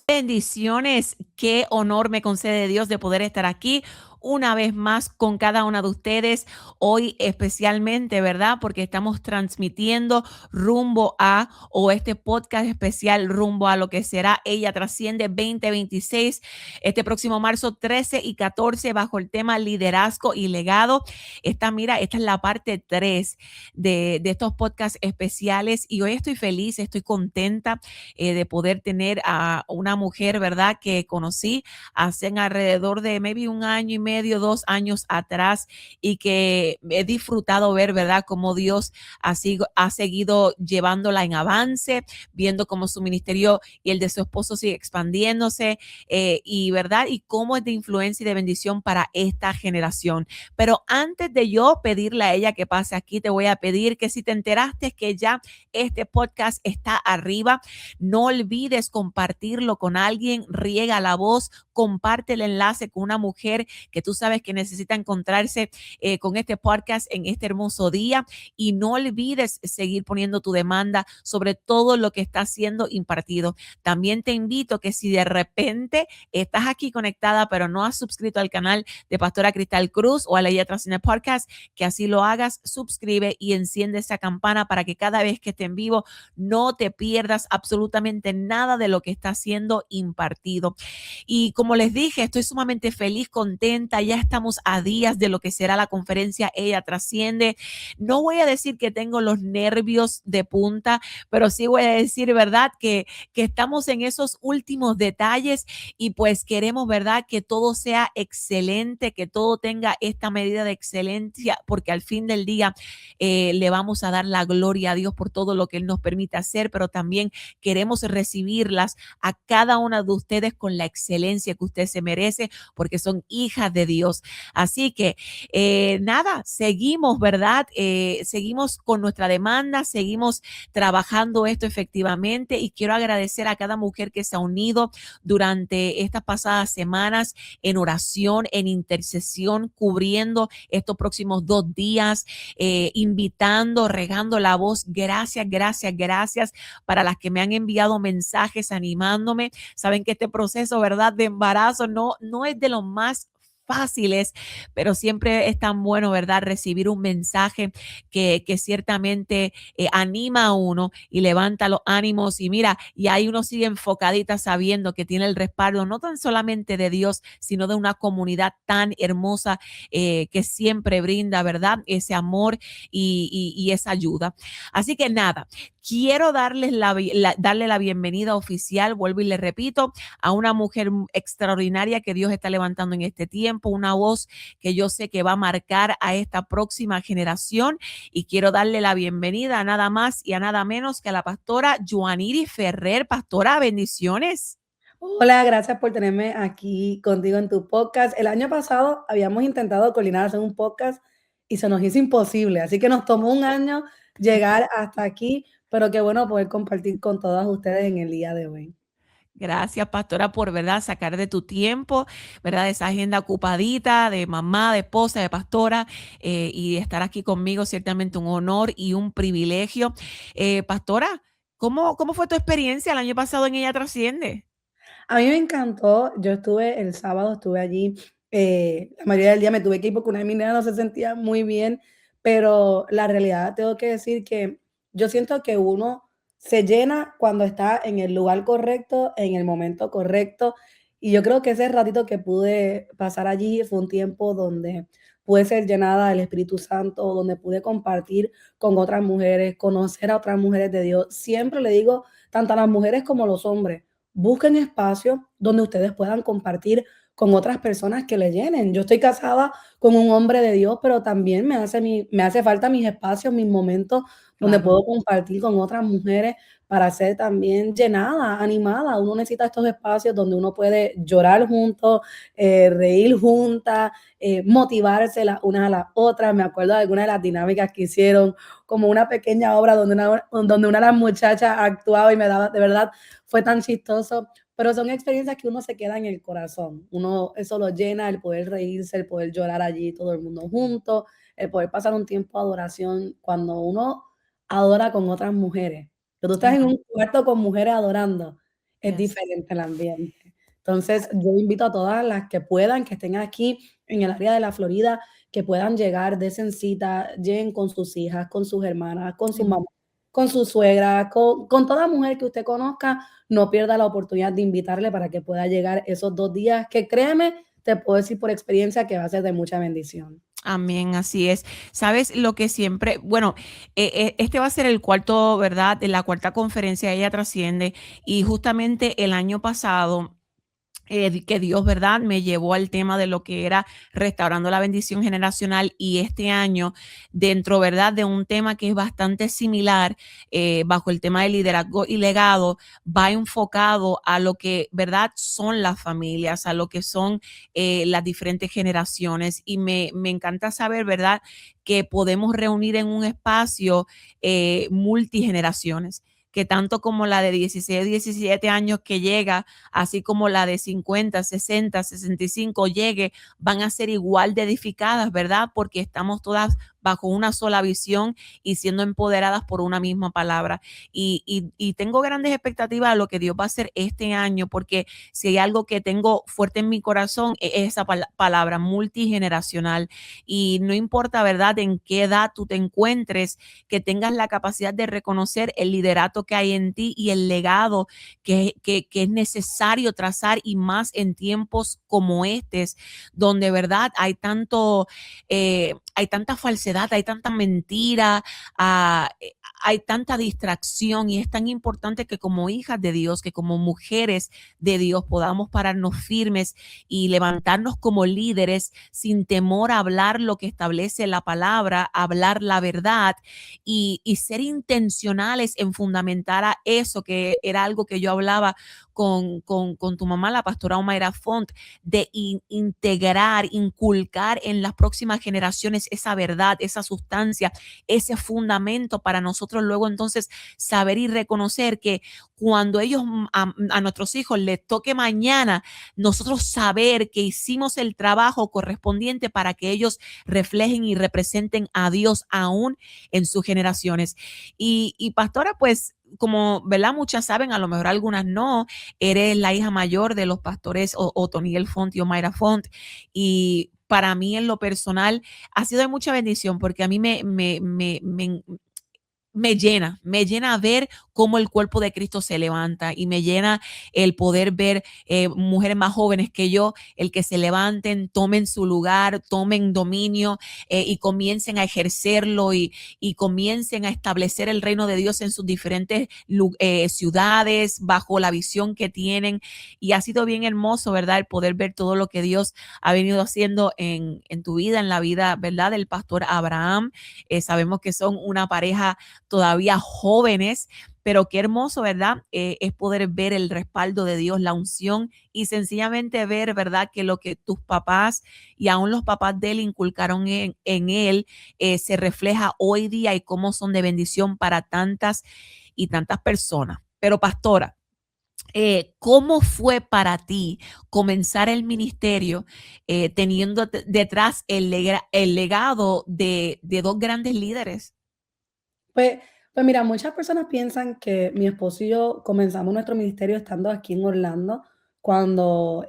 Bendiciones, qué honor me concede Dios de poder estar aquí una vez más con cada una de ustedes, hoy especialmente, ¿verdad? Porque estamos transmitiendo rumbo a, o este podcast especial rumbo a lo que será Ella Trasciende 2026, este próximo marzo 13 y 14, bajo el tema liderazgo y legado. Esta es la parte 3 de estos podcasts especiales y hoy estoy feliz, estoy contenta de poder tener a una mujer, ¿verdad? Que conocí hace alrededor de maybe un año y medio, 2 años atrás, y que he disfrutado ver, ¿verdad? Cómo Dios ha seguido llevándola en avance, viendo cómo su ministerio y el de su esposo sigue expandiéndose, y ¿verdad? Y cómo es de influencia y de bendición para esta generación. Pero antes de yo pedirle a ella que pase aquí, te voy a pedir que si te enteraste que ya este podcast está arriba, no olvides compartirlo con alguien, riega la voz, comparte el enlace con una mujer que tú sabes que necesita encontrarse con este podcast en este hermoso día, y no olvides seguir poniendo tu demanda sobre todo lo que está siendo impartido. También te invito que si de repente estás aquí conectada pero no has suscrito al canal de Pastora Cristal Cruz o a la Ella Trasciende Podcast, que así lo hagas, suscribe y enciende esa campana para que cada vez que esté en vivo no te pierdas absolutamente nada de lo que está siendo impartido. Y como les dije, estoy sumamente feliz, contenta. Ya estamos a días de lo que será la conferencia Ella Trasciende. No voy a decir que tengo los nervios de punta, pero sí voy a decir, ¿verdad? Que estamos en esos últimos detalles y pues queremos, ¿verdad? Que todo sea excelente, que todo tenga esta medida de excelencia, porque al fin del día le vamos a dar la gloria a Dios por todo lo que Él nos permite hacer, pero también queremos recibirlas a cada una de ustedes con la excelencia que usted se merece, porque son hijas de Dios. Así que nada, seguimos, ¿verdad? Seguimos con nuestra demanda, seguimos trabajando esto efectivamente, y quiero agradecer a cada mujer que se ha unido durante estas pasadas semanas en oración, en intercesión, cubriendo estos próximos 2 días, invitando, regando la voz. Gracias, gracias, gracias para las que me han enviado mensajes animándome. Saben que este proceso, ¿verdad?, de embarazo no es de los más fáciles, pero siempre es tan bueno, ¿verdad?, recibir un mensaje que ciertamente anima a uno y levanta los ánimos, y mira, y ahí uno sigue enfocadita sabiendo que tiene el respaldo no tan solamente de Dios, sino de una comunidad tan hermosa que siempre brinda, ¿verdad?, ese amor y esa ayuda. Así que nada, quiero darle la bienvenida oficial, vuelvo y le repito, a una mujer extraordinaria que Dios está levantando en este tiempo, una voz que yo sé que va a marcar a esta próxima generación, y quiero darle la bienvenida a nada más y a nada menos que a la pastora Joaniri Ferrer. Pastora, bendiciones. Hola, gracias por tenerme aquí contigo en tu podcast. El año pasado habíamos intentado coordinar hacer un podcast y se nos hizo imposible, así que nos tomó un año llegar hasta aquí, pero qué bueno poder compartir con todas ustedes en el día de hoy. Gracias, pastora, por, ¿verdad?, sacar de tu tiempo, ¿verdad?, esa agenda ocupadita de mamá, de esposa, de pastora, y estar aquí conmigo, ciertamente un honor y un privilegio. Pastora, ¿cómo fue tu experiencia el año pasado en Ella Trasciende? A mí me encantó, yo estuve el sábado, estuve allí, la mayoría del día me tuve que ir porque una de mis nenas no se sentía muy bien, pero la realidad tengo que decir que yo siento que uno se llena cuando está en el lugar correcto, en el momento correcto, y yo creo que ese ratito que pude pasar allí fue un tiempo donde pude ser llenada del Espíritu Santo, donde pude compartir con otras mujeres, conocer a otras mujeres de Dios. Siempre le digo, tanto a las mujeres como a los hombres, busquen espacios donde ustedes puedan compartir con otras personas que le llenen. Yo estoy casada con un hombre de Dios, pero también me hace falta mis espacios, mis momentos donde Claro. puedo compartir con otras mujeres para ser también llenada, animada. Uno necesita estos espacios donde uno puede llorar juntos, reír juntas, motivarse las unas a las otras. Me acuerdo de algunas de las dinámicas que hicieron, como una pequeña obra donde una de las muchachas actuaba y me daba, de verdad, fue tan chistoso. Pero son experiencias que uno se queda en el corazón. Uno, eso lo llena, el poder reírse, el poder llorar allí, todo el mundo junto, el poder pasar un tiempo de adoración. Cuando uno adora con otras mujeres, que tú estás en Ajá. un cuarto con mujeres adorando, es Yes. diferente el ambiente. Entonces, yo invito a todas las que puedan, que estén aquí en el área de la Florida, que puedan llegar, desen cita, lleguen con sus hijas, con sus hermanas, con su mamá, con su suegra, con toda mujer que usted conozca, no pierda la oportunidad de invitarle para que pueda llegar esos 2 días, que créeme, te puedo decir por experiencia que va a ser de mucha bendición. Amén, así es. ¿Sabes lo que siempre? Bueno, este va a ser el cuarto, ¿verdad? De la cuarta conferencia, ella trasciende. Y justamente el año pasado, que Dios, ¿verdad? Me llevó al tema de lo que era restaurando la bendición generacional y este año dentro, ¿verdad? De un tema que es bastante similar, bajo el tema de liderazgo y legado, va enfocado a lo que, ¿verdad? Son las familias, a lo que son las diferentes generaciones y me encanta saber, ¿verdad? Que podemos reunir en un espacio multigeneraciones que tanto como la de 16, 17 años que llega, así como la de 50, 60, 65 llegue, van a ser igual de edificadas, ¿verdad? Porque estamos todas bajo una sola visión y siendo empoderadas por una misma palabra. Y tengo grandes expectativas de lo que Dios va a hacer este año, porque si hay algo que tengo fuerte en mi corazón, es esa palabra multigeneracional. Y no importa, ¿verdad?, en qué edad tú te encuentres, que tengas la capacidad de reconocer el liderato que hay en ti y el legado que es necesario trazar y más en tiempos como estos, donde verdad hay tanta falsedad, hay tanta mentira, hay tanta distracción y es tan importante que como hijas de Dios, que como mujeres de Dios podamos pararnos firmes y levantarnos como líderes sin temor a hablar lo que establece la palabra, hablar la verdad y ser intencionales en fundamentar a eso, que era algo que yo hablaba con tu mamá, la pastora Omaira Font, de integrar, inculcar en las próximas generaciones esa verdad, esa sustancia, ese fundamento para nosotros luego entonces saber y reconocer que cuando ellos a nuestros hijos les toque mañana, nosotros saber que hicimos el trabajo correspondiente para que ellos reflejen y representen a Dios aún en sus generaciones. Y pastora, pues como, ¿verdad? Muchas saben, a lo mejor algunas no, eres la hija mayor de los pastores Otoniel Font y Omaira Font. Y para mí en lo personal ha sido de mucha bendición porque a mí me llena ver cómo el cuerpo de Cristo se levanta y me llena el poder ver mujeres más jóvenes que yo, el que se levanten, tomen su lugar, tomen dominio y comiencen a ejercerlo y comiencen a establecer el reino de Dios en sus diferentes ciudades bajo la visión que tienen. Y ha sido bien hermoso, ¿verdad? El poder ver todo lo que Dios ha venido haciendo en tu vida, en la vida, ¿verdad? Del pastor Abraham. Sabemos que son una pareja todavía jóvenes, pero qué hermoso, ¿verdad? Es poder ver el respaldo de Dios, la unción y sencillamente ver, ¿verdad? Que lo que tus papás y aún los papás de él inculcaron en él se refleja hoy día y cómo son de bendición para tantas y tantas personas. Pero pastora, ¿cómo fue para ti comenzar el ministerio teniendo detrás el legado de dos grandes líderes? Pues pues mira, muchas personas piensan que mi esposo y yo comenzamos nuestro ministerio estando aquí en Orlando, cuando,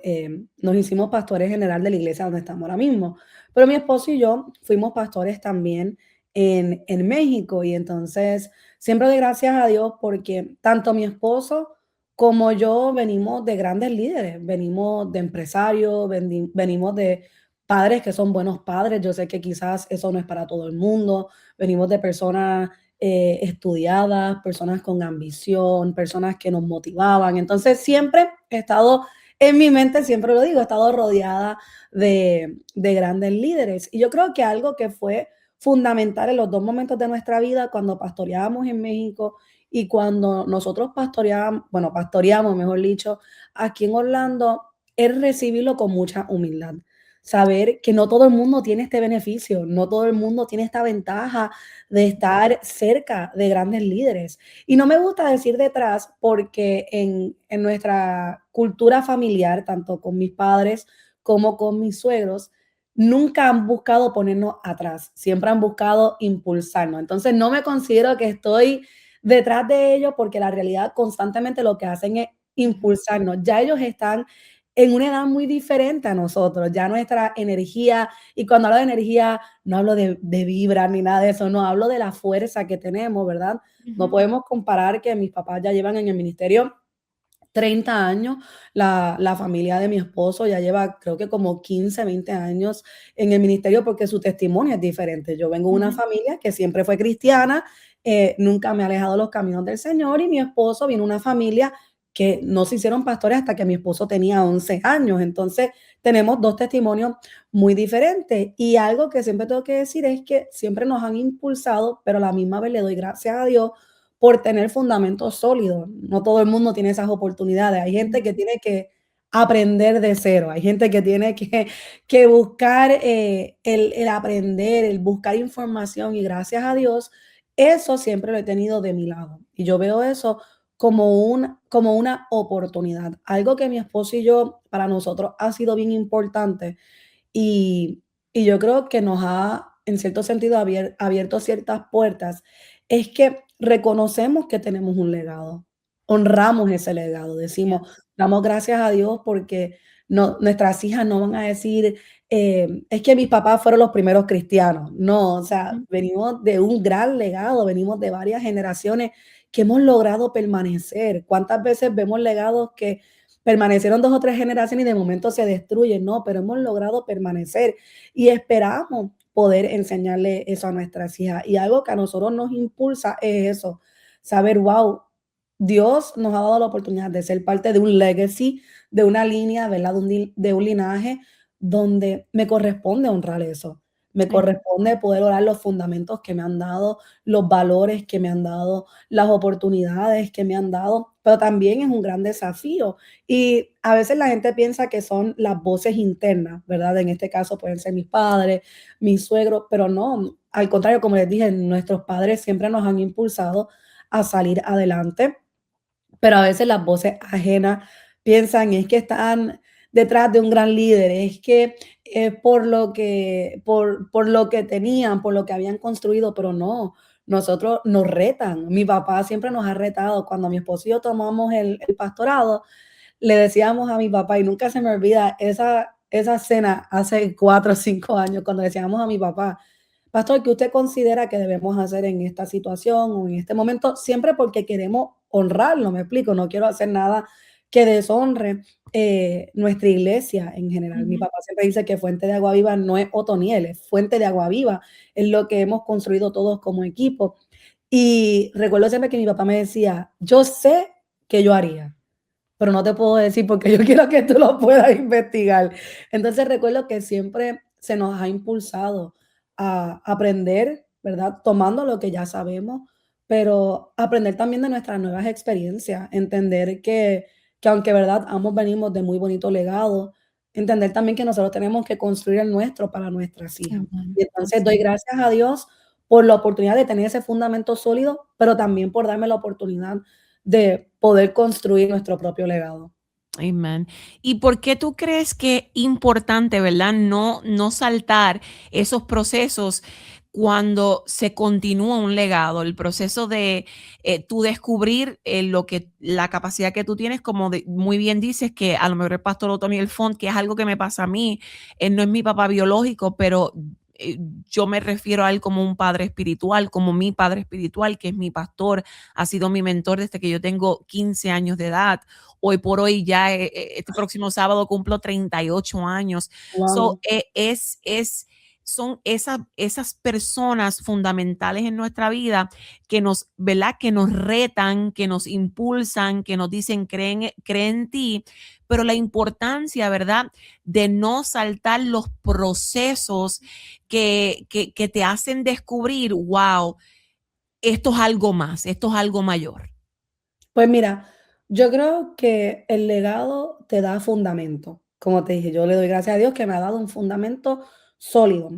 nos hicimos pastores general de la iglesia donde estamos ahora mismo. Pero mi esposo y yo fuimos pastores también en México, y entonces siempre doy gracias a Dios porque tanto mi esposo como yo venimos de grandes líderes, venimos de empresarios, venimos de padres que son buenos padres. Yo sé que quizás eso no es para todo el mundo, venimos de personas estudiadas, personas con ambición, personas que nos motivaban. Entonces siempre he estado en mi mente siempre lo digo, he estado rodeada de grandes líderes. Y yo creo que algo que fue fundamental en los 2 momentos de nuestra vida, cuando pastoreábamos en México y cuando nosotros pastoreábamos, bueno, pastoreamos, mejor dicho, aquí en Orlando, es recibirlo con mucha humildad. Saber que no todo el mundo tiene este beneficio, no todo el mundo tiene esta ventaja de estar cerca de grandes líderes. Y no me gusta decir detrás porque en nuestra cultura familiar, tanto con mis padres como con mis suegros, nunca han buscado ponernos atrás, siempre han buscado impulsarnos. Entonces no me considero que estoy detrás de ellos porque la realidad constantemente lo que hacen es impulsarnos. Ya ellos están en una edad muy diferente a nosotros, ya nuestra energía, y cuando hablo de energía no hablo de vibra ni nada de eso, no, hablo de la fuerza que tenemos, ¿verdad? No Ujú, podemos comparar que mis papás ya llevan en el ministerio 30 años, la familia de mi esposo ya lleva creo que como 15, 20 años en el ministerio porque su testimonio es diferente. Yo vengo de una ujú, familia que siempre fue cristiana, nunca me he alejado de los caminos del Señor y mi esposo viene de una familia que no se hicieron pastores hasta que mi esposo tenía 11 años. Entonces tenemos dos testimonios muy diferentes y algo que siempre tengo que decir es que siempre nos han impulsado, pero a la misma vez le doy gracias a Dios por tener fundamentos sólidos. No todo el mundo tiene esas oportunidades. Hay gente que tiene que aprender de cero. Hay gente que tiene que buscar el aprender, el buscar información y gracias a Dios, eso siempre lo he tenido de mi lado. Y yo veo eso como una oportunidad. Algo que mi esposo y yo, para nosotros, ha sido bien importante y, y yo creo que nos ha, en cierto sentido, abierto ciertas puertas, es que reconocemos que tenemos un legado, honramos ese legado, decimos, yes, damos gracias a Dios porque no, nuestras hijas no van a decir, es que mis papás fueron los primeros cristianos. No, o sea, ujú, venimos de un gran legado, venimos de varias generaciones que hemos logrado permanecer. ¿Cuántas veces vemos legados que permanecieron 2 o 3 generaciones y de momento se destruyen? No, pero hemos logrado permanecer y esperamos poder enseñarle eso a nuestras hijas. Y algo que a nosotros nos impulsa es eso, saber, wow, Dios nos ha dado la oportunidad de ser parte de un legacy, de una línea, ¿verdad? De un linaje donde me corresponde honrar eso. Me ay, corresponde poder orar los fundamentos que me han dado, los valores que me han dado, las oportunidades que me han dado, pero también es un gran desafío. Y a veces la gente piensa que son las voces internas, ¿verdad? En este caso pueden ser mis padres, mis suegros, pero no, al contrario, como les dije, nuestros padres siempre nos han impulsado a salir adelante, pero a veces las voces ajenas piensan es que están detrás de un gran líder, es que es por lo que tenían, por lo que habían construido, pero no, nosotros nos retan. Mi papá siempre nos ha retado. Cuando mi esposo y yo tomamos el pastorado, le decíamos a mi papá, y nunca se me olvida esa cena hace 4 o 5 años, cuando le decíamos a mi papá, pastor, ¿qué usted considera que debemos hacer en esta situación o en este momento? Siempre porque queremos honrarlo, me explico, no quiero hacer nada que deshonre nuestra iglesia en general. Mi ujú, papá siempre dice que Fuente de Agua Viva no es Otoniel, es Fuente de Agua Viva, es lo que hemos construido todos como equipo. Y recuerdo siempre que mi papá me decía, yo sé que yo haría, pero no te puedo decir porque yo quiero que tú lo puedas investigar. Entonces recuerdo que siempre se nos ha impulsado a aprender, ¿verdad? Tomando lo que ya sabemos, pero aprender también de nuestras nuevas experiencias, entender que aunque, ¿verdad? Ambos venimos de muy bonito legado, entender también que nosotros tenemos que construir el nuestro para nuestras hijas. amén, Y entonces doy así, gracias a Dios por la oportunidad de tener ese fundamento sólido, pero también por darme la oportunidad de poder construir nuestro propio legado. amén. ¿Y por qué tú crees que es importante, verdad, no saltar esos procesos cuando se continúa un legado? El proceso de tú descubrir lo que la capacidad que tú tienes, como muy bien dices, que a lo mejor el pastor Otoniel Font, que es algo que me pasa a mí, él no es mi papá biológico, pero eh, yo me refiero a él como un padre espiritual, como mi padre espiritual, que es mi pastor, ha sido mi mentor desde que yo tengo 15 años de edad. Hoy por hoy ya este próximo sábado cumplo 38 años. So, Wow. son esas personas fundamentales en nuestra vida que nos, ¿verdad? Que nos retan, que nos impulsan, que nos dicen, creen en ti, pero la importancia, ¿verdad?, de no saltar los procesos que te hacen descubrir, wow, esto es algo más, esto es algo mayor. Pues mira, yo creo que el legado te da fundamento. Como te dije, yo le doy gracias a Dios que me ha dado un fundamento sólido.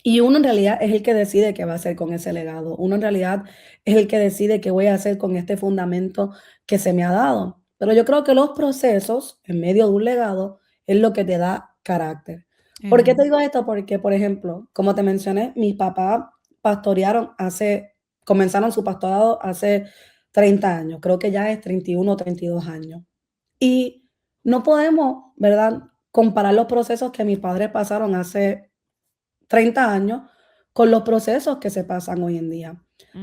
Y uno en realidad es el que decide qué va a hacer con ese legado. Uno en realidad es el que decide qué voy a hacer con este fundamento que se me ha dado. Pero yo creo que los procesos en medio de un legado es lo que te da carácter. ¿Por qué te Amén. digo esto? Porque, por ejemplo, como te mencioné, mis papás pastorearon comenzaron su pastorado hace 30 años. Creo que ya es 31 o 32 años. Y no podemos, ¿verdad?, comparar los procesos que mis padres pasaron hace 30 años con los procesos que se pasan hoy en día.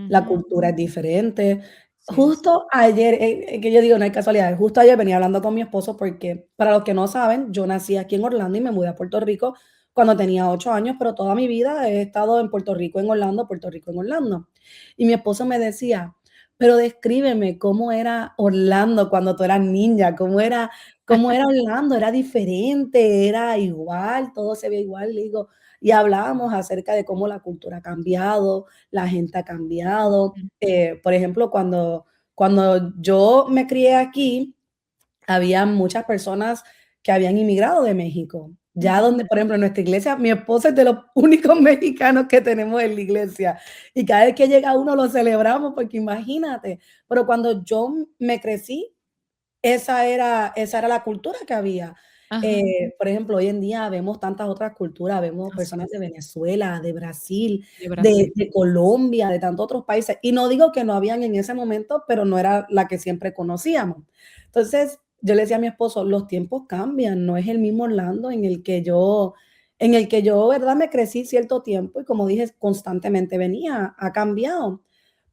La Ujú. cultura es diferente. Sí es. Justo ayer, que yo digo, no hay casualidades, justo ayer venía hablando con mi esposo porque, para los que no saben, yo nací aquí en Orlando y me mudé a Puerto Rico cuando tenía 8 años, pero toda mi vida he estado en Puerto Rico, en Orlando, Puerto Rico, en Orlando. Y mi esposo me decía: "Pero descríbeme cómo era Orlando cuando tú eras niña, cómo era Orlando, era diferente, era igual, todo se ve igual". Le digo, y hablábamos acerca de cómo la cultura ha cambiado, la gente ha cambiado. Por ejemplo, cuando yo me crié aquí, había muchas personas que habían inmigrado de México. Ya Ujú. donde, por ejemplo, en nuestra iglesia, mi esposo es de los únicos mexicanos que tenemos en la iglesia. Y cada vez que llega uno lo celebramos, porque imagínate. Pero cuando yo me crecí, esa era la cultura que había. Ajá. Por ejemplo, hoy en día vemos tantas otras culturas, vemos Así personas de es. Venezuela, de Brasil, De Brasil. de Colombia, de tantos otros países. Y no digo que no habían en ese momento, pero no era la que siempre conocíamos. Entonces, yo le decía a mi esposo: "Los tiempos cambian, no es el mismo Orlando en el que yo, ¿verdad?, me crecí cierto tiempo y, como dije, constantemente venía, ha cambiado".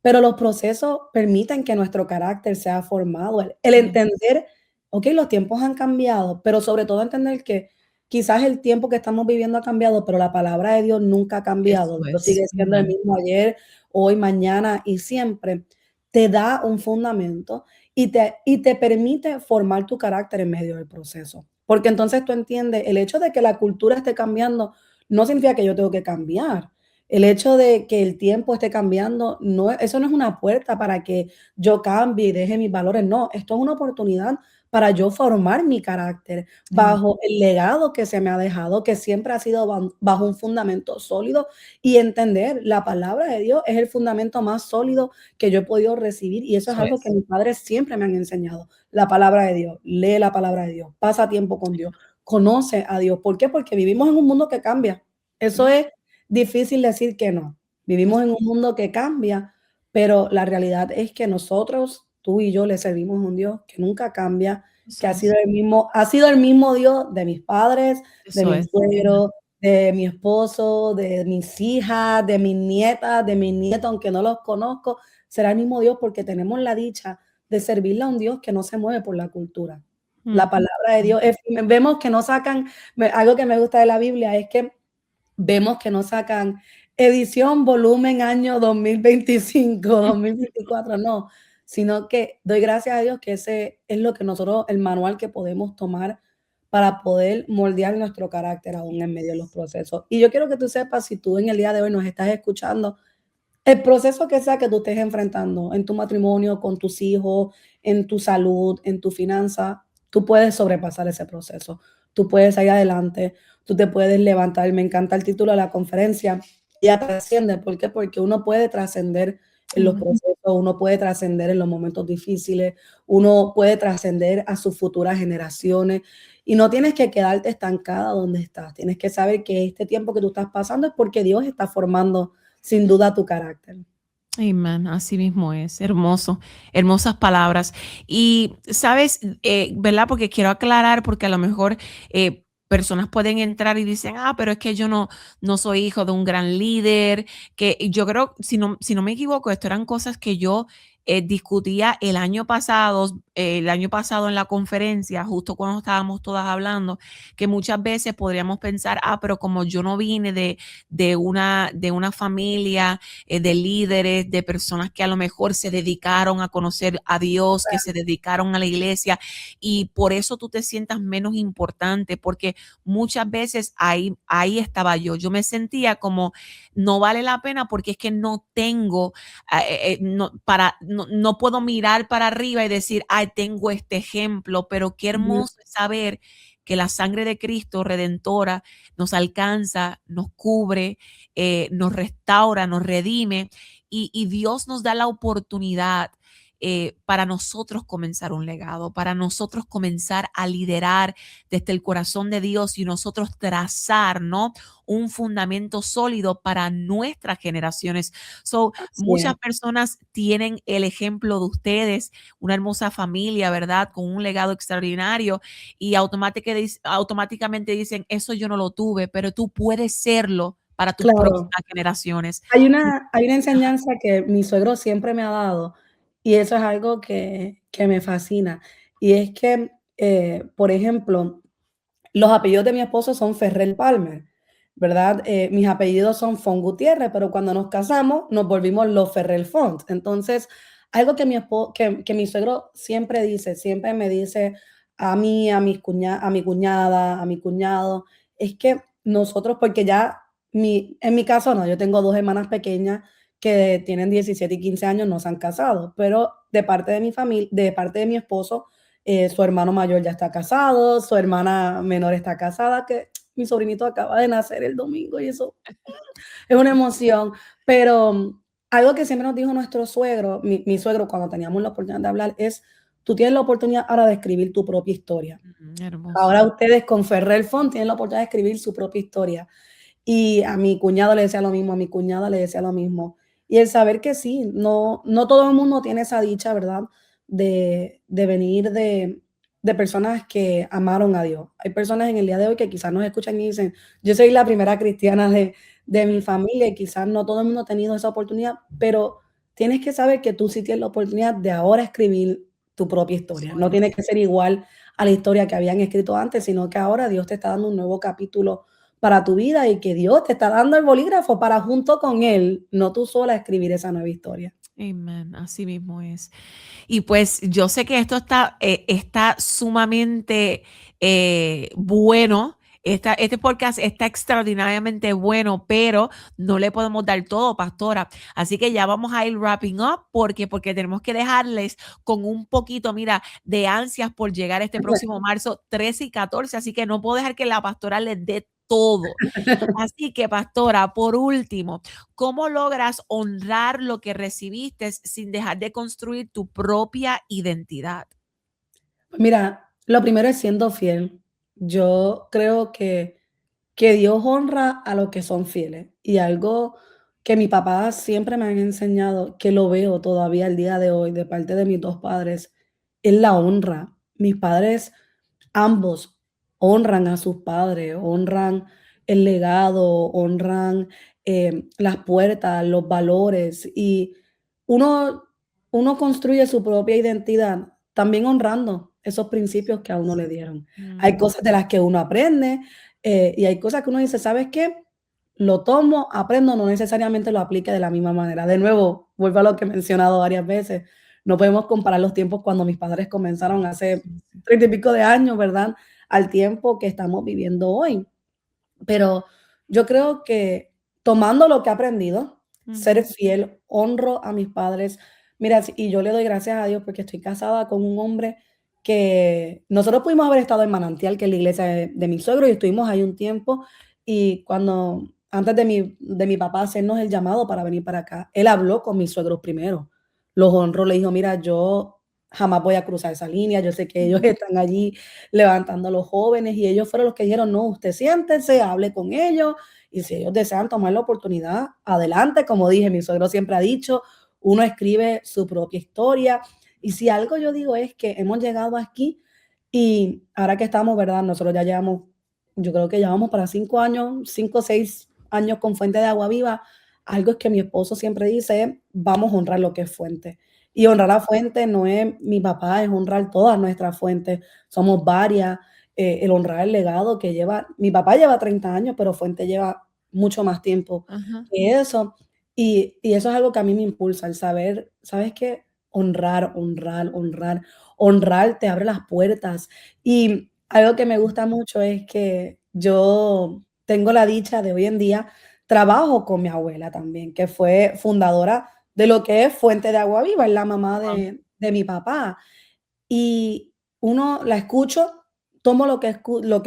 Pero los procesos permiten que nuestro carácter sea formado. El Bien. entender, okey, los tiempos han cambiado, pero sobre todo entender que quizás el tiempo que estamos viviendo ha cambiado, pero la palabra de Dios nunca ha cambiado. Eso Dios es. sigue siendo el Amén. mismo ayer, hoy, mañana y siempre. Te da un fundamento y te permite formar tu carácter en medio del proceso. Porque entonces tú entiendes, el hecho de que la cultura esté cambiando no significa que yo tengo que cambiar. El hecho de que el tiempo esté cambiando, eso no es una puerta para que yo cambie y deje mis valores, no, esto es una oportunidad para yo formar mi carácter Amén. bajo el legado que se me ha dejado, que siempre ha sido bajo un fundamento sólido, y entender la palabra de Dios es el fundamento más sólido que yo he podido recibir, y eso es Eso algo que es. mis padres siempre me han enseñado. La palabra de Dios, lee la palabra de Dios, pasa tiempo con Dios, conoce a Dios. ¿Por qué? Porque vivimos en un mundo que cambia. Eso Mm. es difícil decir que no. Vivimos en un mundo que cambia, pero la realidad es que nosotros, tú y yo, le servimos a un Dios que nunca cambia, que Eso ha sido es. el mismo Dios de mis padres, de Eso mis es. Amén. suegros, de mi esposo, de mis hijas, de mis nietas, de mis nietos, aunque no los conozco, será el mismo Dios porque tenemos la dicha de servirle a un Dios que no se mueve por la cultura. La Ujú. palabra de Dios vemos que no sacan, algo que me gusta de la Biblia es que vemos que no sacan edición, volumen, año 2025, 2024, no, sino que doy gracias a Dios que ese es lo que nosotros, el manual que podemos tomar para poder moldear nuestro carácter aún en medio de los procesos. Y yo quiero que tú sepas, si tú en el día de hoy nos estás escuchando, el proceso que sea que tú estés enfrentando en tu matrimonio, con tus hijos, en tu salud, en tu finanza, tú puedes sobrepasar ese proceso. Tú puedes salir adelante, tú te puedes levantar. Me encanta el título de la conferencia, "Ya trasciende". ¿Por qué? Porque uno puede trascender en los Amén. procesos, uno puede trascender en los momentos difíciles, uno puede trascender a sus futuras generaciones y no tienes que quedarte estancada donde estás. Tienes que saber que este tiempo que tú estás pasando es porque Dios está formando sin duda tu carácter. Amén, así mismo es, hermoso, hermosas palabras. Y, ¿sabes? ¿Verdad? Porque quiero aclarar, porque a lo mejor personas pueden entrar y dicen, ah, pero es que yo no soy hijo de un gran líder, que yo creo, si no me equivoco, esto eran cosas que yo discutía el año pasado en la conferencia, justo cuando estábamos todas hablando, que muchas veces podríamos pensar, pero como yo no vine de una familia de líderes, de personas que a lo mejor se dedicaron a conocer a Dios, que se dedicaron a la iglesia, y por eso tú te sientas menos importante, porque muchas veces ahí estaba yo me sentía como no vale la pena porque es que no tengo, no puedo mirar para arriba y decir, ay, tengo este ejemplo, pero qué Ujú. hermoso es saber que la sangre de Cristo redentora nos alcanza, nos cubre, nos restaura, nos redime y Dios nos da la oportunidad para nosotros comenzar un legado, para nosotros comenzar a liderar desde el corazón de Dios y nosotros trazar, ¿no? Un fundamento sólido para nuestras generaciones. So, Así muchas es. personas tienen el ejemplo de ustedes, una hermosa familia, ¿verdad? Con un legado extraordinario y automáticamente dicen, eso yo no lo tuve, pero tú puedes serlo para tus próximas Claro. generaciones. Hay una enseñanza que mi suegro siempre me ha dado, y eso es algo que me fascina, y es que, por ejemplo, los apellidos de mi esposo son Ferrer Palmer, ¿verdad? Mis apellidos son Font Gutiérrez, pero cuando nos casamos nos volvimos los Ferrer Font. Entonces, algo que mi suegro siempre dice, siempre me dice a mí, a mi cuñada, a mi cuñado, es que nosotros, porque ya en mi caso no, yo tengo 2 hermanas pequeñas que tienen 17 y 15 años, no se han casado, pero de parte de mi familia, de parte de mi esposo, su hermano mayor ya está casado, su hermana menor está casada, que mi sobrinito acaba de nacer el domingo y eso es una emoción. Pero algo que siempre nos dijo nuestro suegro, mi suegro, cuando teníamos la oportunidad de hablar, es, tú tienes la oportunidad ahora de escribir tu propia historia. Hermoso. Ahora ustedes con Ferrer Font tienen la oportunidad de escribir su propia historia. Y a mi cuñado le decía lo mismo, a mi cuñada le decía lo mismo. Y el saber que sí, no todo el mundo tiene esa dicha, ¿verdad? De venir de personas que amaron a Dios. Hay personas en el día de hoy que quizás nos escuchan y dicen, yo soy la primera cristiana de mi familia y quizás no todo el mundo ha tenido esa oportunidad, pero tienes que saber que tú sí tienes la oportunidad de ahora escribir tu propia historia. Eso No tiene es. que ser igual a la historia que habían escrito antes, sino que ahora Dios te está dando un nuevo capítulo para tu vida y que Dios te está dando el bolígrafo para junto con Él, no tú sola, escribir esa nueva historia. Amen, así mismo es. Y pues yo sé que esto está sumamente bueno. Este podcast está extraordinariamente bueno, pero no le podemos dar todo, pastora. Así que ya vamos a ir wrapping up porque tenemos que dejarles con un poquito, mira, de ansias por llegar este próximo marzo 13 y 14. Así que no puedo dejar que la pastora les dé todo. Así que, pastora, por último, ¿cómo logras honrar lo que recibiste sin dejar de construir tu propia identidad? Mira, lo primero es siendo fiel. Yo creo que Dios honra a los que son fieles. Y algo que mi papá siempre me han enseñado, que lo veo todavía el día de hoy de parte de mis dos padres, es la honra. Mis padres ambos honran a sus padres, honran el legado, honran las puertas, los valores y uno, uno construye su propia identidad también honrando esos principios que a uno le dieron. Hay Mm, cosas de las que uno aprende y hay cosas que uno dice, ¿sabes qué? Lo tomo, aprendo, no necesariamente lo aplique de la misma manera. De nuevo, vuelvo a lo que he mencionado varias veces, no podemos comparar los tiempos cuando mis padres comenzaron hace sí, sí. 30 y pico de años, ¿verdad? Al tiempo que estamos viviendo hoy. Pero yo creo que tomando lo que he aprendido, ser Ujú. fiel, honro a mis padres. Mira, y yo le doy gracias a Dios porque estoy casada con un hombre que nosotros pudimos haber estado en Manantial, que es la iglesia de mi suegro, y estuvimos ahí un tiempo. Y cuando, antes de mi papá hacernos el llamado para venir para acá, él habló con mis suegros primero. Los honró, le dijo, mira, yo jamás voy a cruzar esa línea, yo sé que ellos están allí levantando a los jóvenes y ellos fueron los que dijeron, no, usted siéntese, hable con ellos y si ellos desean tomar la oportunidad, adelante, como dije, mi suegro siempre ha dicho, uno escribe su propia historia y si algo yo digo es que hemos llegado aquí y ahora que estamos, ¿verdad? Nosotros ya llevamos, yo creo que llevamos para 5 años, 5 o 6 años con Fuente de Agua Viva, algo es que mi esposo siempre dice, vamos a honrar lo que es fuente. Y honrar la fuente no es mi papá, es honrar todas nuestras fuentes. Somos varias. El honrar el legado que lleva mi papá lleva 30 años, pero Fuente lleva mucho más tiempo Ajá. que eso. Y eso es algo que a mí me impulsa, el saber, ¿sabes qué? Honrar, honrar, honrar. Honrar te abre las puertas. Y algo que me gusta mucho es que yo tengo la dicha de hoy en día trabajo con mi abuela también, que fue fundadora de lo que es Fuente de Agua Viva, es la mamá Guau. de mi papá. Y uno la escucho, tomo lo que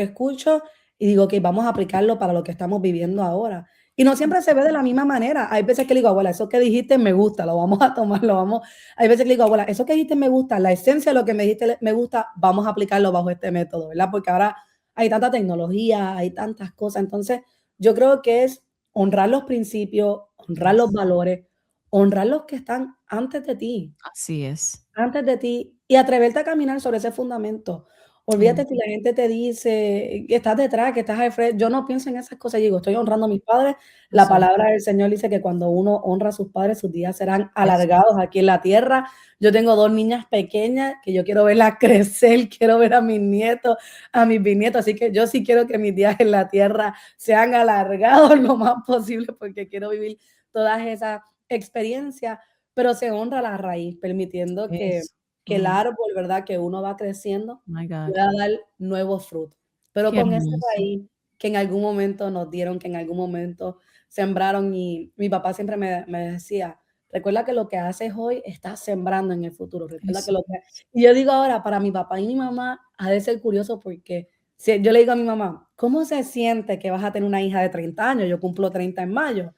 escucho y digo: "Okey, vamos a aplicarlo para lo que estamos viviendo ahora". Y no siempre se ve de la misma manera. Hay veces que le digo: "Abuela, eso que dijiste me gusta, lo vamos a tomar, lo vamos". Hay veces que le digo: "Abuela, eso que dijiste me gusta, la esencia de lo que me dijiste me gusta, vamos a aplicarlo bajo este método", ¿verdad? Porque ahora hay tanta tecnología, hay tantas cosas. Entonces, yo creo que es honrar los principios, honrar los Yes. valores, honrar los que están antes de ti. Así es. Antes de ti, y atreverte a caminar sobre ese fundamento. Am Olvídate si la gente te dice que estás detrás, que estás al frente. Yo no pienso en esas cosas, yo digo: "Estoy honrando a mis padres". La Eso es, palabra del Señor dice que cuando uno honra a sus padres, sus días serán eso alargados es. aquí en la tierra. Yo tengo 2 niñas pequeñas que yo quiero verlas crecer, quiero ver a mis nietos, a mis bisnietos, así que yo sí quiero que mis días en la tierra sean alargados lo más posible, porque quiero vivir todas esas experiencias, pero se honra la raíz, permitiendo Eso. que el árbol, ¿verdad?, que uno va creciendo My God, pueda dar nuevos frutos. Pero qué con esa hermoso. raíz que en algún momento nos dieron, que en algún momento sembraron, y mi papá siempre me decía: "Recuerda que lo que haces hoy estás sembrando en el futuro, recuerda que Eso lo que". es. Y yo digo ahora, para mi papá y mi mamá ha de ser curioso porque si yo le digo a mi mamá: "¿Cómo se siente que vas a tener una hija de 30 años?". Yo cumplo 30 en mayo.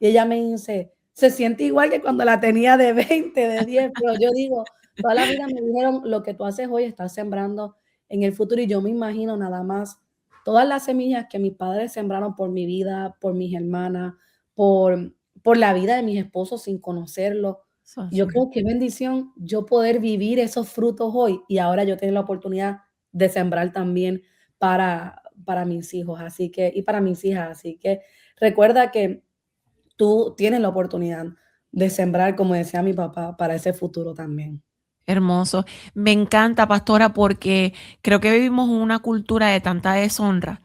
Y ella me dice: "Se siente igual que cuando la tenía de 20 de 10". Pero yo digo, toda la vida me dijeron: "Lo que tú haces hoy estás sembrando en el futuro", y yo me imagino nada más todas las semillas que mis padres sembraron por mi vida, por mis hermanas, por la vida de mis esposos sin conocerlos. Eso Y yo así. creo qué bendición yo poder vivir esos frutos hoy, y ahora yo tener la oportunidad de sembrar también para mis hijos, así que y para mis hijas. Así que recuerda que tú tienes la oportunidad de sembrar, como decía mi papá, para ese futuro también. Hermoso. Me encanta, pastora, porque creo que vivimos una cultura de tanta deshonra,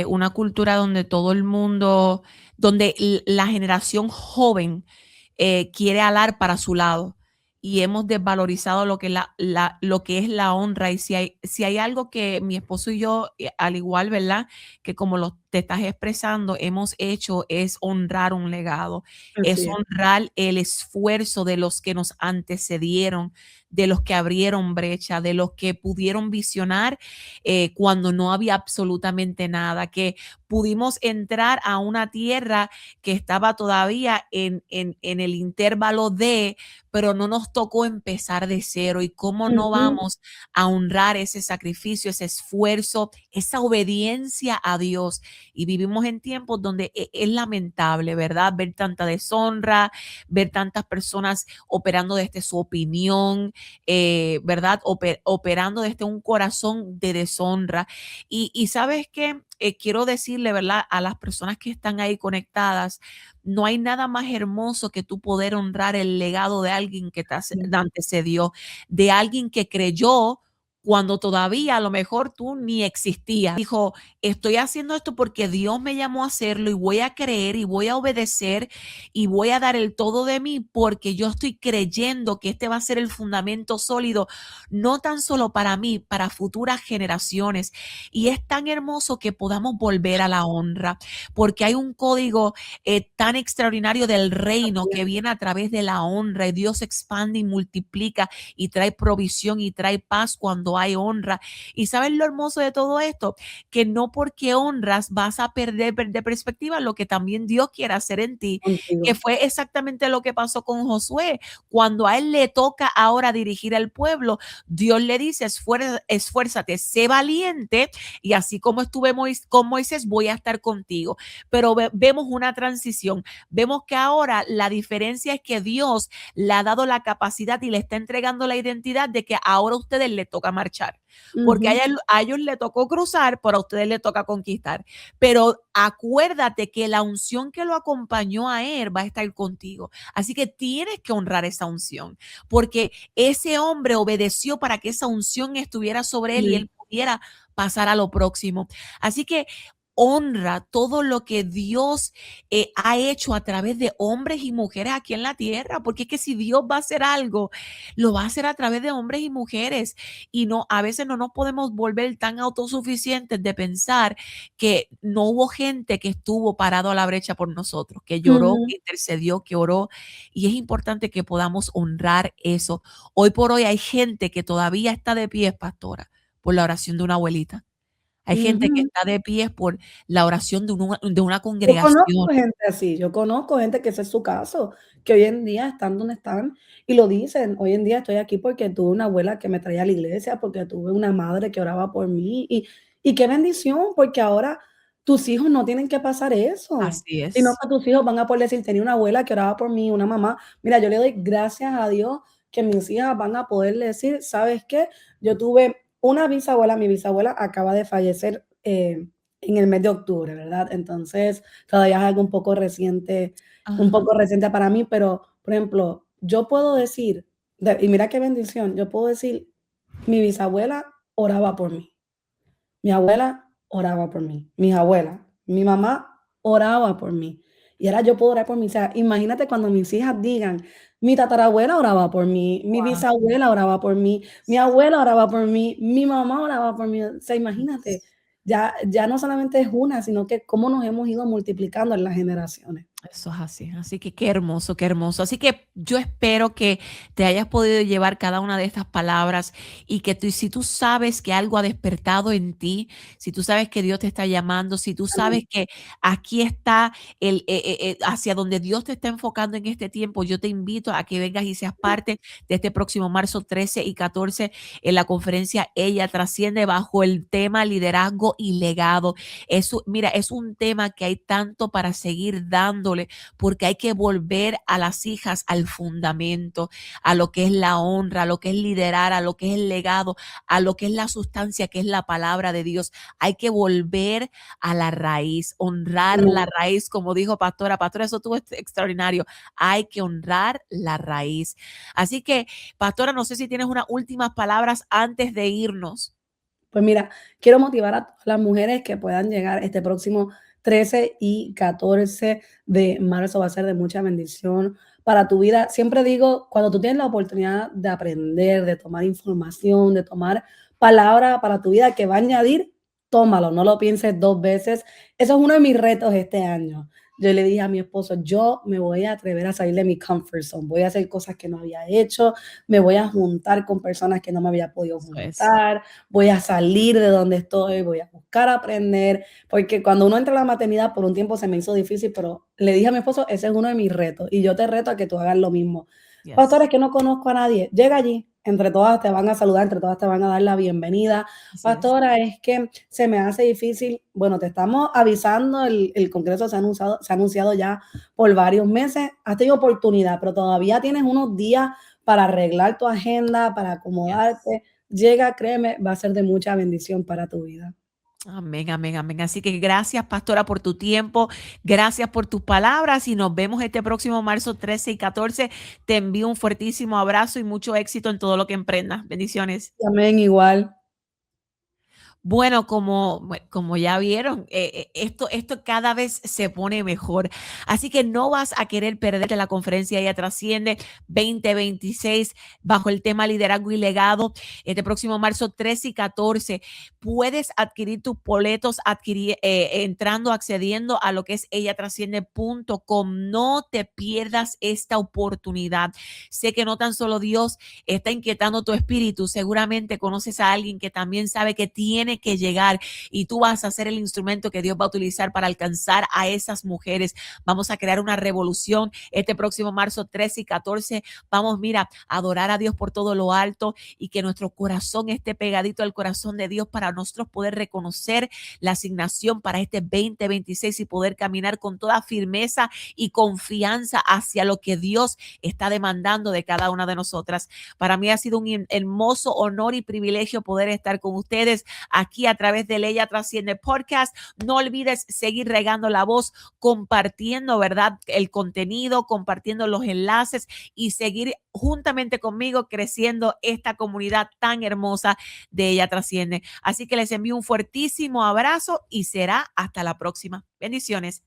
una cultura donde todo el mundo, donde la generación joven quiere alar para su lado y hemos desvalorizado lo que, lo que es la honra. Y si hay algo que mi esposo y yo, al igual, ¿verdad? Que como lo te estás expresando, hemos hecho es honrar un legado, es Así es. honrar el esfuerzo de los que nos antecedieron, de los que abrieron brecha, de los que pudieron visionar cuando no había absolutamente nada, que pudimos entrar a una tierra que estaba todavía en el intervalo de, pero no nos tocó empezar de cero. ¿Y cómo no Ujú. vamos a honrar ese sacrificio, ese esfuerzo, esa obediencia a Dios? Y vivimos en tiempos donde es lamentable, ¿verdad? Ver tanta deshonra, ver tantas personas operando desde su opinión, ¿verdad? Operando desde un corazón de deshonra. Y sabes qué, quiero decirle, ¿verdad? A las personas que están ahí conectadas, no hay nada más hermoso que tú poder honrar el legado de alguien que te antecedió, de alguien que creyó cuando todavía a lo mejor tú ni existías. Dijo, estoy haciendo esto porque Dios me llamó a hacerlo y voy a creer y voy a obedecer y voy a dar el todo de mí porque yo estoy creyendo que este va a ser el fundamento sólido, no tan solo para mí, para futuras generaciones. Y es tan hermoso que podamos volver a la honra, porque hay un código tan extraordinario del reino que viene a través de la honra y Dios expande y multiplica y trae provisión y trae paz cuando hay honra. Y sabes lo hermoso de todo esto, que no porque honras vas a perder de perspectiva lo que también Dios quiere hacer en ti, que Contigo. fue exactamente lo que pasó con Josué. Cuando a él le toca ahora dirigir al pueblo, Dios le dice, esfuérzate, sé valiente y así como estuve con Moisés, voy a estar contigo. Pero vemos una transición, vemos que ahora la diferencia es que Dios le ha dado la capacidad y le está entregando la identidad de que ahora a ustedes le toca marchar, porque Ujú. a ellos le tocó cruzar, pero a ustedes les toca conquistar. Pero acuérdate que la unción que lo acompañó a él va a estar contigo. Así que tienes que honrar esa unción, porque ese hombre obedeció para que esa unción estuviera sobre él y Sí. él pudiera pasar a lo próximo. Así que honra todo lo que Dios ha hecho a través de hombres y mujeres aquí en la tierra, porque es que si Dios va a hacer algo, lo va a hacer a través de hombres y mujeres. Y no, a veces no nos podemos volver tan autosuficientes de pensar que no hubo gente que estuvo parado a la brecha por nosotros, que lloró, Ujú. que intercedió, que oró. Y es importante que podamos honrar eso. Hoy por hoy hay gente que todavía está de pie, pastora, por la oración de una abuelita. Hay gente que Ujú. está de pie por la oración de una Yo conozco congregación. gente así, yo conozco gente que ese es su caso, que hoy en día están donde están y lo dicen, hoy en día estoy aquí porque tuve una abuela que me traía a la iglesia, porque tuve una madre que oraba por mí y qué bendición, porque ahora tus hijos no tienen que pasar eso, Así sino es. que tus hijos van a poder decir, tenía una abuela que oraba por mí, una mamá. Mira, yo le doy gracias a Dios que mis hijas van a poderle decir, ¿sabes qué? Yo tuve una bisabuela, mi bisabuela acaba de fallecer en el mes de octubre, ¿verdad? Entonces, todavía es algo un Ajá. poco reciente para mí, pero, por ejemplo, yo puedo decir, y mira qué bendición, yo puedo decir, mi bisabuela oraba por mí, mi abuela oraba por mí, mis abuelas, mi mamá oraba por mí. Y ahora yo puedo orar por mí. O sea, imagínate cuando mis hijas digan, mi tatarabuela oraba por mí, mi Guau. bisabuela oraba por mí, mi abuela oraba por mí, mi mamá oraba por mí. O sea, imagínate, ya no solamente es una, sino que cómo nos hemos ido multiplicando en las generaciones. Eso es así. Así que qué hermoso, qué hermoso. Así que yo espero que te hayas podido llevar cada una de estas palabras y que si tú sabes que algo ha despertado en ti, si tú sabes que Dios te está llamando, si tú sabes Amén. que aquí está hacia donde Dios te está enfocando en este tiempo, yo te invito a que vengas y seas parte de este próximo marzo 13 y 14 en la conferencia Ella Trasciende bajo el tema liderazgo y legado. Mira, es un tema que hay tanto para seguir dándole, porque hay que volver a las hijas al fundamento, a lo que es la honra, a lo que es liderar, a lo que es el legado, a lo que es la sustancia, que es la palabra de Dios. Hay que volver a la raíz, honrar Amén. la raíz, como dijo pastora. Pastora, eso estuvo extraordinario. Hay que honrar la raíz. Así que, pastora, no sé si tienes unas últimas palabras antes de irnos. Pues mira, quiero motivar a todas las mujeres que puedan llegar este próximo 13 y 14 de marzo. Va a ser de mucha bendición para tu vida. Siempre digo, cuando tú tienes la oportunidad de aprender, de tomar información, de tomar palabra para tu vida que va a añadir, tómalo, no lo pienses dos veces. Eso es uno de mis retos este año. Yo le dije a mi esposo, yo me voy a atrever a salir de mi comfort zone, voy a hacer cosas que no había hecho, me voy a juntar con personas que no me había podido Eso es. juntar, voy a salir de donde estoy, voy a buscar aprender, porque cuando uno entra a la maternidad por un tiempo se me hizo difícil, pero le dije a mi esposo, ese es uno de mis retos y yo te reto a que tú hagas lo mismo. Yes. Pastores, que no conozco a nadie, llega allí, entre todas te van a saludar, entre todas te van a dar la bienvenida. Así es. Pastora, es que se me hace difícil, bueno, te estamos avisando, el Congreso se ha anunciado ya por varios meses, has tenido oportunidad, pero todavía tienes unos días para arreglar tu agenda, para Yes. acomodarte. Llega, créeme, va a ser de mucha bendición para tu vida. Amén, amén, amén. Así que gracias, pastora, por tu tiempo. Gracias por tus palabras y nos vemos este próximo marzo 13 y 14. Te envío un fuertísimo abrazo y mucho éxito en todo lo que emprendas. Bendiciones. Amén, igual. Bueno, como ya vieron, esto cada vez se pone mejor. Así que no vas a querer perderte la conferencia Ella Trasciende 2026 bajo el tema liderazgo y legado. Este próximo marzo 13 y 14 puedes adquirir tus boletos entrando, accediendo a lo que es ellatrasciende.com. No te pierdas esta oportunidad. Sé que no tan solo Dios está inquietando tu espíritu, seguramente conoces a alguien que también sabe que tiene tiene que llegar y tú vas a ser el instrumento que Dios va a utilizar para alcanzar a esas mujeres. Vamos a crear una revolución este próximo marzo 13 y 14. Vamos, mira, a adorar a Dios por todo lo alto y que nuestro corazón esté pegadito al corazón de Dios para nosotros poder reconocer la asignación para este 2026 y poder caminar con toda firmeza y confianza hacia lo que Dios está demandando de cada una de nosotras. Para mí ha sido un hermoso honor y privilegio poder estar con ustedes aquí a través de Ella Trasciende Podcast. No olvides seguir regando la voz, compartiendo, ¿verdad?, el contenido, compartiendo los enlaces y seguir juntamente conmigo creciendo esta comunidad tan hermosa de Ella Trasciende. Así que les envío un fuertísimo abrazo y será hasta la próxima. Bendiciones.